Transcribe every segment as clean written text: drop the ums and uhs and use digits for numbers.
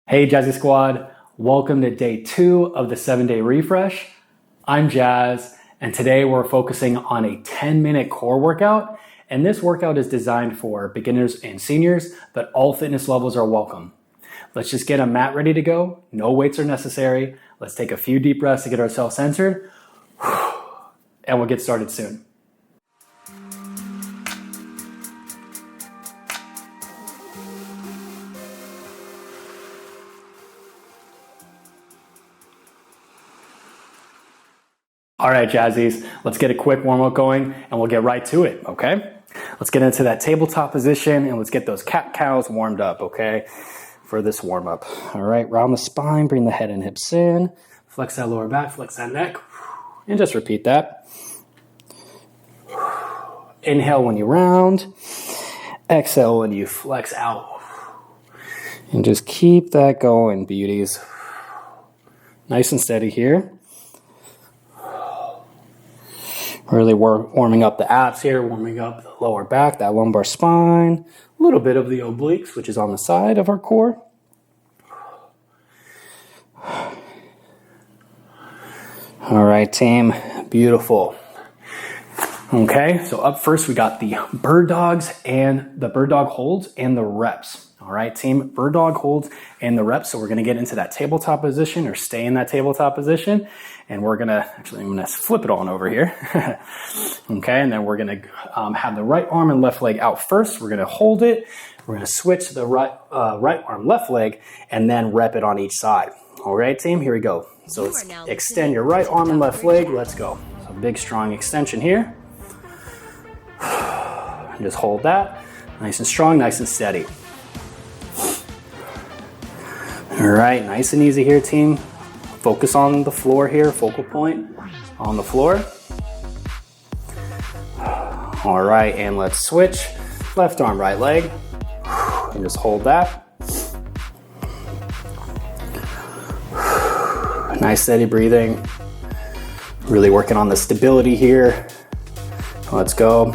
Hey Jazzy Squad, welcome to day 2 of the 7-day refresh. I'm Jazz, and today we're focusing on a 10-minute core workout, and this workout is designed for beginners and seniors, but all fitness levels are welcome. Let's just get a mat ready to go. No weights are necessary. Let's take a few deep breaths to get ourselves centered, and we'll get started soon. All right, Jazzies, let's get a quick warm-up going and we'll get right to it, okay? Let's get into that tabletop position and let's get those cat-cows warmed up, okay, for this warm-up. All right, round the spine, bring the head and hips in, flex that lower back, flex that neck, and just repeat that. Inhale when you round, exhale when you flex out. And just keep that going, beauties. Nice and steady here. Really warming up the abs here, warming up the lower back, that lumbar spine, a little bit of the obliques, which is on the side of our core. All right, team, beautiful. Okay, so up first we got the bird dogs and the bird dog holds and the reps. All right, team, bird dog holds and the reps. So we're gonna get into that tabletop position or stay in that tabletop position. And we're gonna, actually I'm gonna flip it on over here. Okay, and then we're gonna have the right arm and left leg out first. We're gonna hold it. We're gonna switch to the right arm, left leg, and then rep it on each side. All right, team, here we go. So let's extend your right arm and left leg. Let's go. So big, strong extension here. And just hold that. Nice and strong, nice and steady. All right, nice and easy here, team. Focus on the floor here, focal point on the floor. All right, and let's switch. Left arm, right leg. And just hold that. Nice steady breathing. Really working on the stability here. Let's go.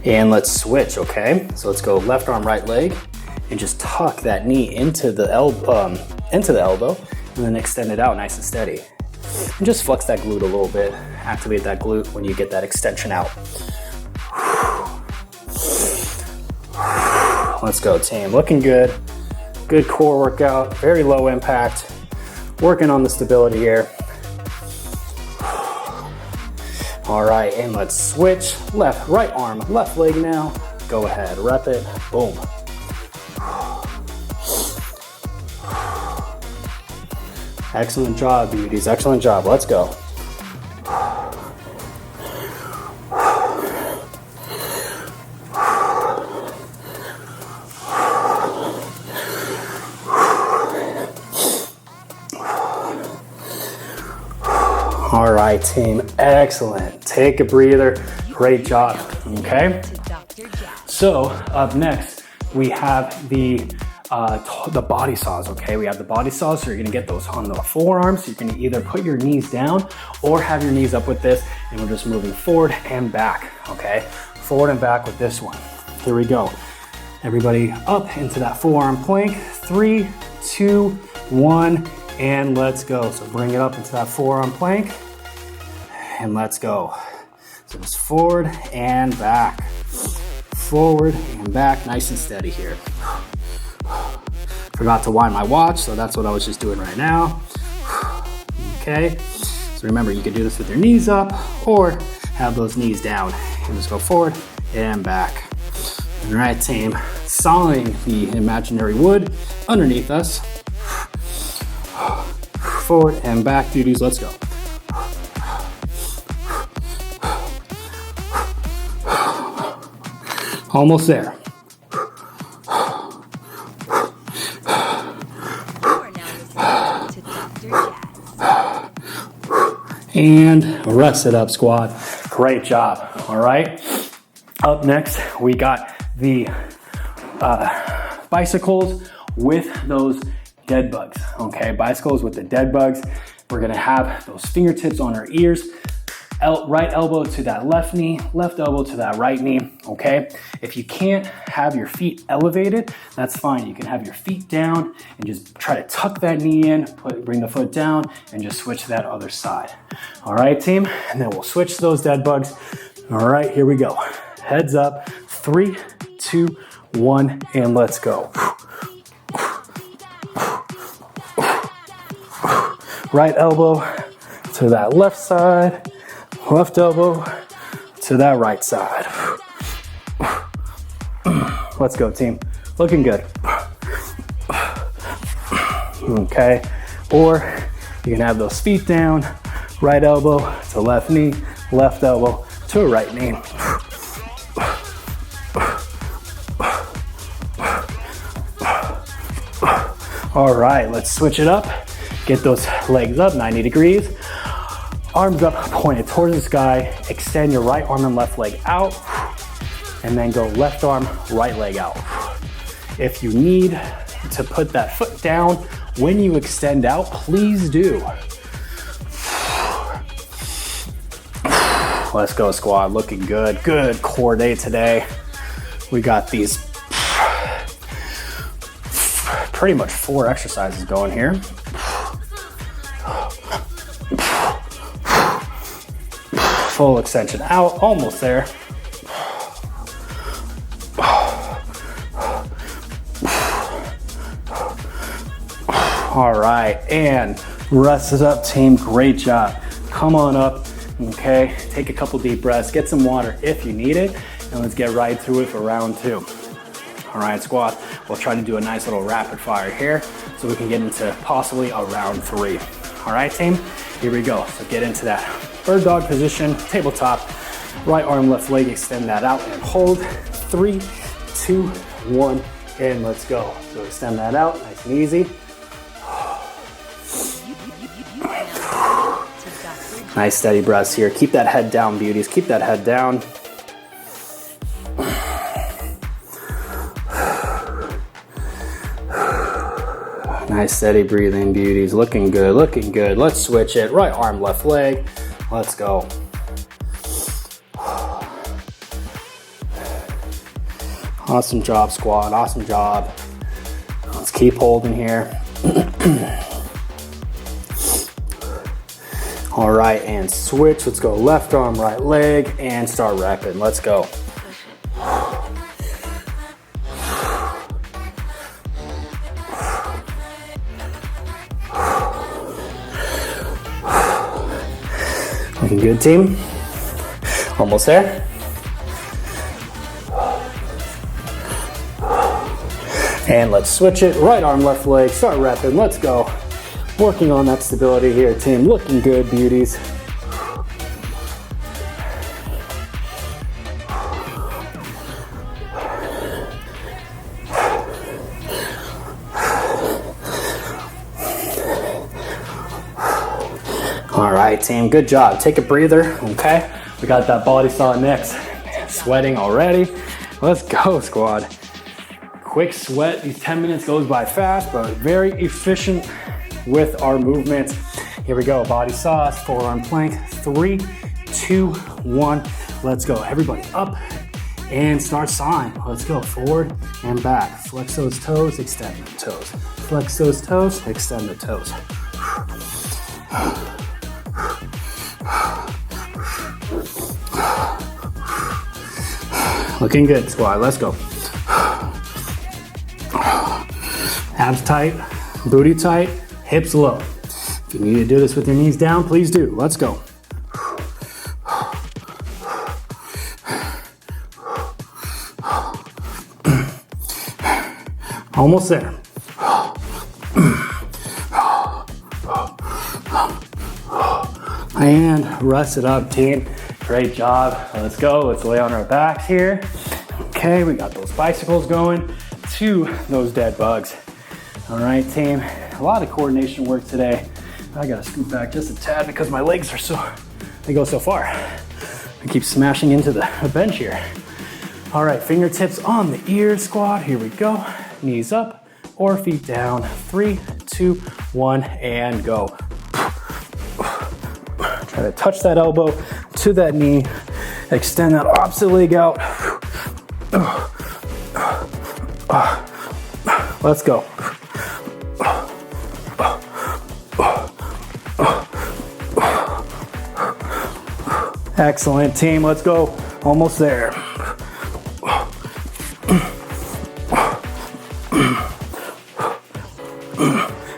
And let's switch, okay? So let's go left arm, right leg, and just tuck that knee into the elbow, and then extend it out nice and steady. And just flex that glute a little bit. Activate that glute when you get that extension out. Let's go, team. Looking good. Good core workout, very low impact. Working on the stability here. All right, and let's switch. Right arm, left leg now. Go ahead, rep it, boom. Excellent job, beauties, excellent job. Let's go. All right, team, excellent. Take a breather, great job, okay? So up next, we have the body saws, okay? We have the body saws, so you're gonna get those on the forearms. So you can either put your knees down or have your knees up with this, and we're just moving forward and back, okay? Forward and back with this one. Here we go. Everybody up into that forearm plank. 3, 2, 1, and let's go. So bring it up into that forearm plank, and let's go. So just forward and back. Forward and back, nice and steady here. Forgot to wind my watch, so that's what I was just doing right now. Okay, so remember, you can do this with your knees up or have those knees down. And just go forward and back. All right, team, sawing the imaginary wood underneath us. Forward and back, duties, let's go. Almost there. And rest it up, squad. Great job, all right? Up next, we got the bicycles with those dead bugs, okay? Bicycles with the dead bugs. We're gonna have those fingertips on our ears. right elbow to that left knee, left elbow to that right knee, okay? If you can't have your feet elevated, that's fine. You can have your feet down and just try to tuck that knee in, bring the foot down, and just switch to that other side. All right, team? And then we'll switch those dead bugs. All right, here we go. Heads up, 3, 2, 1, and let's go. Right elbow to that left side, left elbow to that right side. Let's go, team. Looking good. Okay, or you can have those feet down, right elbow to left knee, left elbow to a right knee. All right, let's switch it up. Get those legs up 90 degrees. Arms up, pointed towards the sky. Extend your right arm and left leg out. And then go left arm, right leg out. If you need to put that foot down when you extend out, please do. Let's go, squad. Looking good. Good core day today. We got these pretty much 4 exercises going here. Full extension out, almost there. All right, and rest it up, team. Great job. Come on up, okay? Take a couple deep breaths, get some water if you need it, and let's get right through it for round 2. All right, squad, we'll try to do a nice little rapid fire here so we can get into possibly a round 3. All right, team, here we go. So get into that bird dog position, tabletop, right arm, left leg, extend that out and hold. 3, 2, 1, and let's go. So extend that out, nice and easy. Nice steady breaths here. Keep that head down, beauties. Keep that head down. Nice steady breathing, beauties. Looking good, looking good. Let's switch it. Right arm, left leg. Let's go. Awesome job, squad. Awesome job. Let's keep holding here. All right, and switch. Let's go left arm, right leg, and start repping. Let's go. Looking good, team. Almost there. And let's switch it. Right arm, left leg, start repping. Let's go. Working on that stability here, team. Looking good, beauties. All right, team, good job. Take a breather, okay? We got that body saw next. Man, sweating already. Let's go, squad. Quick sweat. These 10 minutes goes by fast, but very efficient with our movements. Here we go, body saws, forearm plank. 3, 2, 1, let's go. Everybody up and start sawing. Let's go, forward and back. Flex those toes, extend the toes. Flex those toes, extend the toes. Looking good, squad, let's go. Abs tight, booty tight, hips low. If you need to do this with your knees down, please do. Let's go. Almost there. And rest it up, team. Great job. Let's go. Let's lay on our backs here. Okay, we got those bicycles going to those dead bugs. All right, team. A lot of coordination work today. I gotta scoot back just a tad because my legs are they go so far. I keep smashing into the bench here. All right, fingertips on the ears, squad. Here we go. Knees up or feet down. 3, 2, 1, and go. Try to touch that elbow to that knee. Extend that opposite leg out. Let's go. Excellent, team. Let's go. Almost there.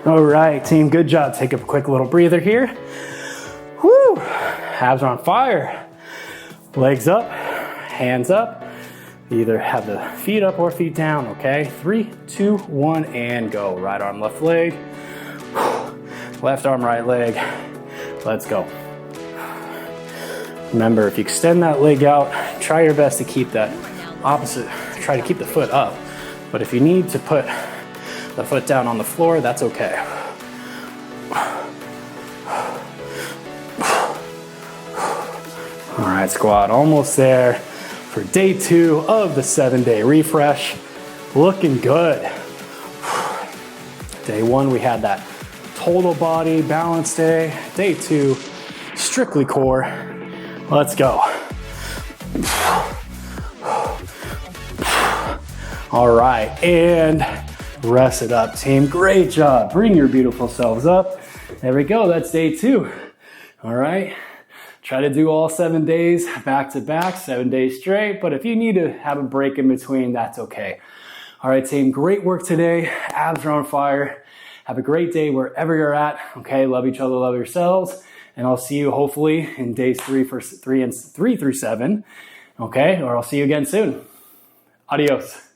All right, team. Good job. Take a quick little breather here. Woo! Abs are on fire. Legs up, hands up. Either have the feet up or feet down, okay? 3, 2, 1, and go. Right arm, left leg. Left arm, right leg. Let's go. Remember, if you extend that leg out, try your best to keep that opposite, try to keep the foot up. But if you need to put the foot down on the floor, that's okay. All right, squad, almost there for day 2 of the 7-day refresh. Looking good. Day 1, we had that total body balance day. Day 2, strictly core. Let's go. All right, and rest it up, team. Great job. Bring your beautiful selves up. There we go. That's day 2. All right. Try to do all 7 days back to back, 7 days straight. But if you need to have a break in between, that's okay. All right, team. Great work today. Abs are on fire. Have a great day wherever you're at. Okay. Love each other. Love yourselves. And I'll see you hopefully in days 3 through 7. Okay. Or I'll see you again soon. Adios.